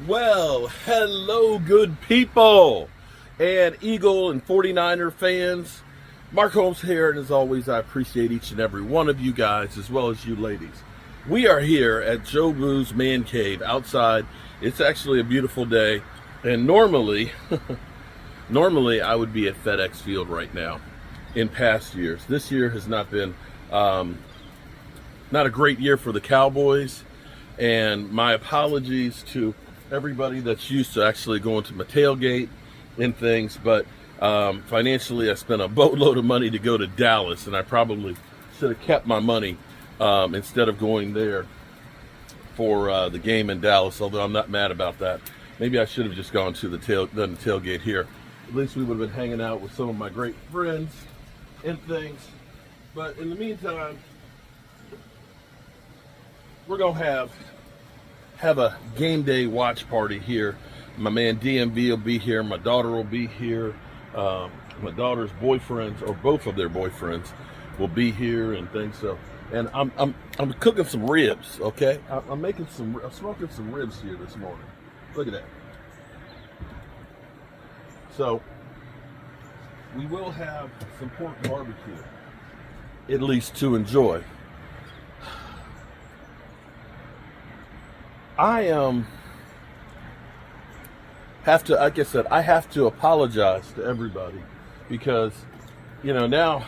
Well, hello, good people, and Eagle and 49er fans. Mark Holmes here, and as always, I appreciate each and every one of you guys, as well as you ladies. We are here at Joe Boo's Man Cave outside. It's actually a beautiful day, and normally I would be at FedEx Field right now in past years. This year has not been not a great year for the Cowboys, and my apologies to everybody that's used to actually going to my tailgate and things, but financially I spent a boatload of money to go to Dallas, and I probably should have kept my money instead of going there for the game in Dallas, although I'm not mad about that. Maybe I should have just gone to the tailgate here. At least we would have been hanging out with some of my great friends and things. But in the meantime, we're going to have a game day watch party here. My man DMV will be here. My daughter will be here. My daughter's boyfriends, or both of their boyfriends, will be here and things. So, and I'm cooking some ribs. Okay, I'm smoking some ribs here this morning. Look at that. So we will have some pork barbecue, at least to enjoy. I have to, like I said, I have to apologize to everybody because, now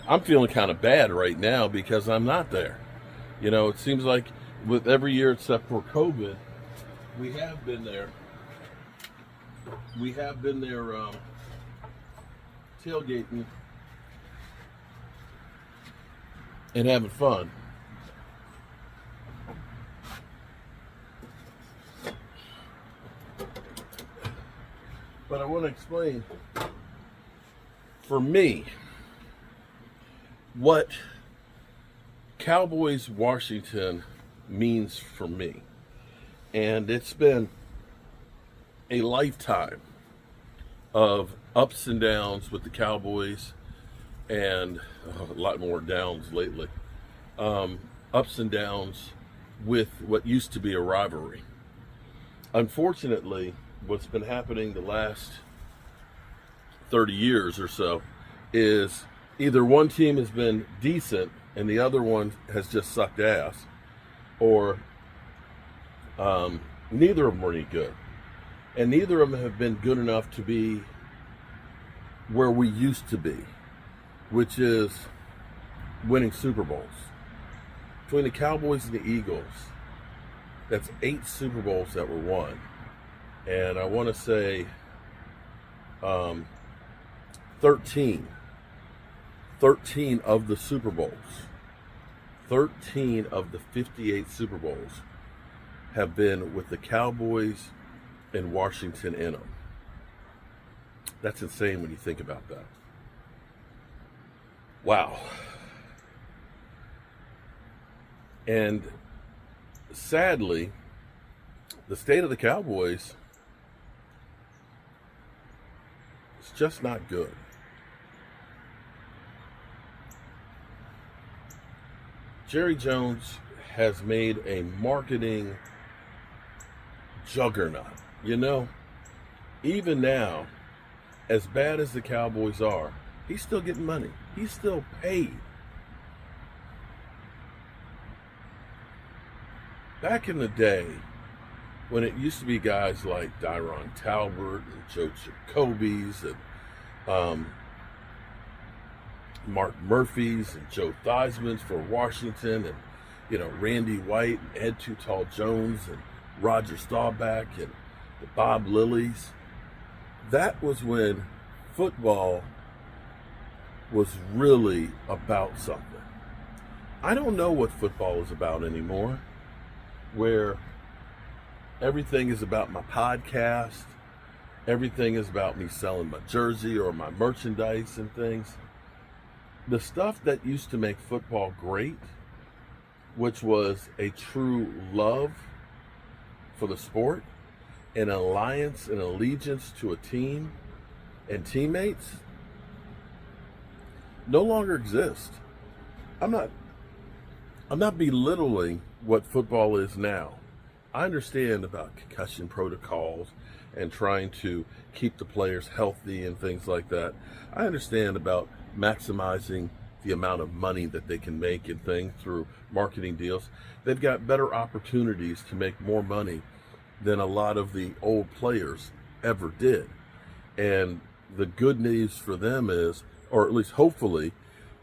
I'm feeling kind of bad right now because I'm not there. It seems like with every year except for COVID, we have been there. Tailgating and having fun. But I want to explain, for me, what Cowboys Washington means for me. And it's been a lifetime of ups and downs with the Cowboys, and a lot more downs lately. Ups and downs with what used to be a rivalry. Unfortunately, what's been happening the last 30 years or so is either one team has been decent and the other one has just sucked ass, or neither of them are any good. And neither of them have been good enough to be where we used to be, which is winning Super Bowls. Between the Cowboys and the Eagles, that's 8 Super Bowls that were won. And I want to say 13 of the Super Bowls, 13 of the 58 Super Bowls have been with the Cowboys and Washington in them. That's insane when you think about that. Wow. And sadly, the state of the Cowboys, it's just not good. Jerry Jones has made a marketing juggernaut. Even now, as bad as the Cowboys are, he's still getting money. He's still paid. Back in the day, when it used to be guys like Dyron Talbert and Joe Jacobys and Mark Murphys and Joe Theismanns for Washington, and Randy White and Ed Too Tall Jones and Roger Staubach and the Bob Lillies, that was when football was really about something. I don't know what football is about anymore, where everything is about my podcast, everything is about me selling my jersey or my merchandise and things. The stuff that used to make football great, which was a true love for the sport, an alliance and allegiance to a team and teammates, no longer exist. I'm not belittling what football is now. I understand about concussion protocols and trying to keep the players healthy and things like that. I understand about maximizing the amount of money that they can make and things through marketing deals. They've got better opportunities to make more money than a lot of the old players ever did. And the good news for them is, or at least hopefully,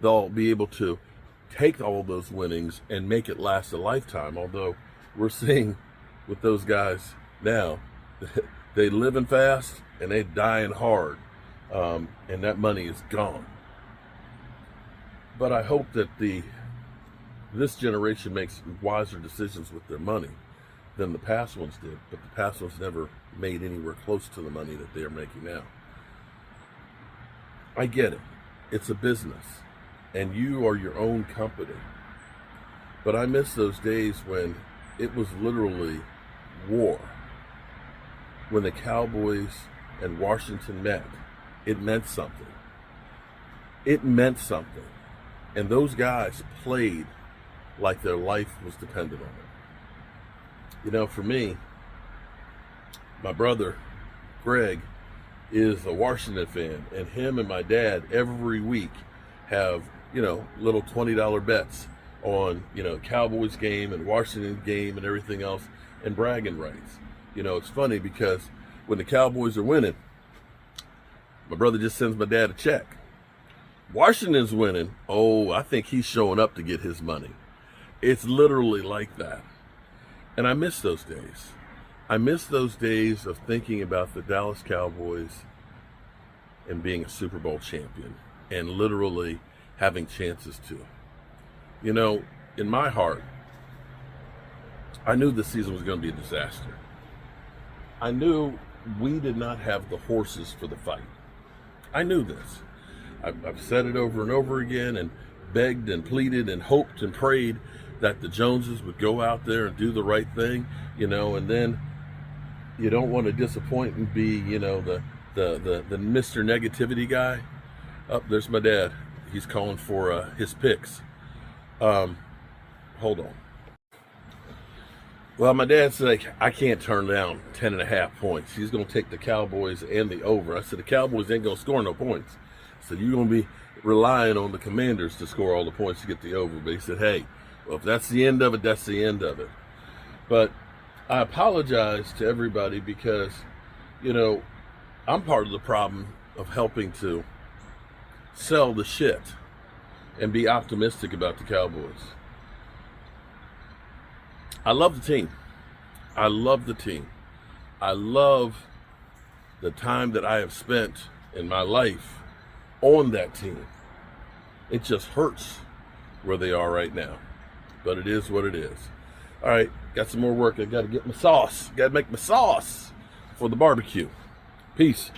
they'll be able to take all those winnings and make it last a lifetime. Although we're seeing with those guys now, they living fast and they dying hard, and that money is gone. But I hope that this generation makes wiser decisions with their money than the past ones did. But the past ones never made anywhere close to the money that they're making now. I get it. It's a business, and you are your own company. But I miss those days when it was literally war. When the Cowboys and Washington met, it meant something. It meant something. And those guys played like their life was dependent on it. You know, for me, my brother, Greg, is a Washington fan, and him and my dad every week have, little $20 bets on, Cowboys game and Washington game and everything else, and bragging rights. It's funny because when the Cowboys are winning, my brother just sends my dad a check. Washington's winning. Oh, I think he's showing up to get his money. It's literally like that. And I miss those days. I miss those days of thinking about the Dallas Cowboys and being a Super Bowl champion and literally having chances to. In my heart, I knew this season was going to be a disaster. I knew we did not have the horses for the fight. I knew this. I've said it over and over again and begged and pleaded and hoped and prayed that the Joneses would go out there and do the right thing, and then you don't want to disappoint and be, the Mr. Negativity guy. Oh, there's my dad. He's calling for his picks. Hold on. Well, my dad said, I can't turn down 10.5 points. He's going to take the Cowboys and the over. I said, the Cowboys ain't going to score no points. So you're going to be relying on the Commanders to score all the points to get the over. But he said, hey, well, if that's the end of it, that's the end of it. But I apologize to everybody because, I'm part of the problem of helping to sell the shit and be optimistic about the Cowboys. I love the team. I love the team. I love the time that I have spent in my life on that team. It just hurts where they are right now. But it is what it is. All right, got some more work. I got to get my sauce. Got to make my sauce for the barbecue. Peace.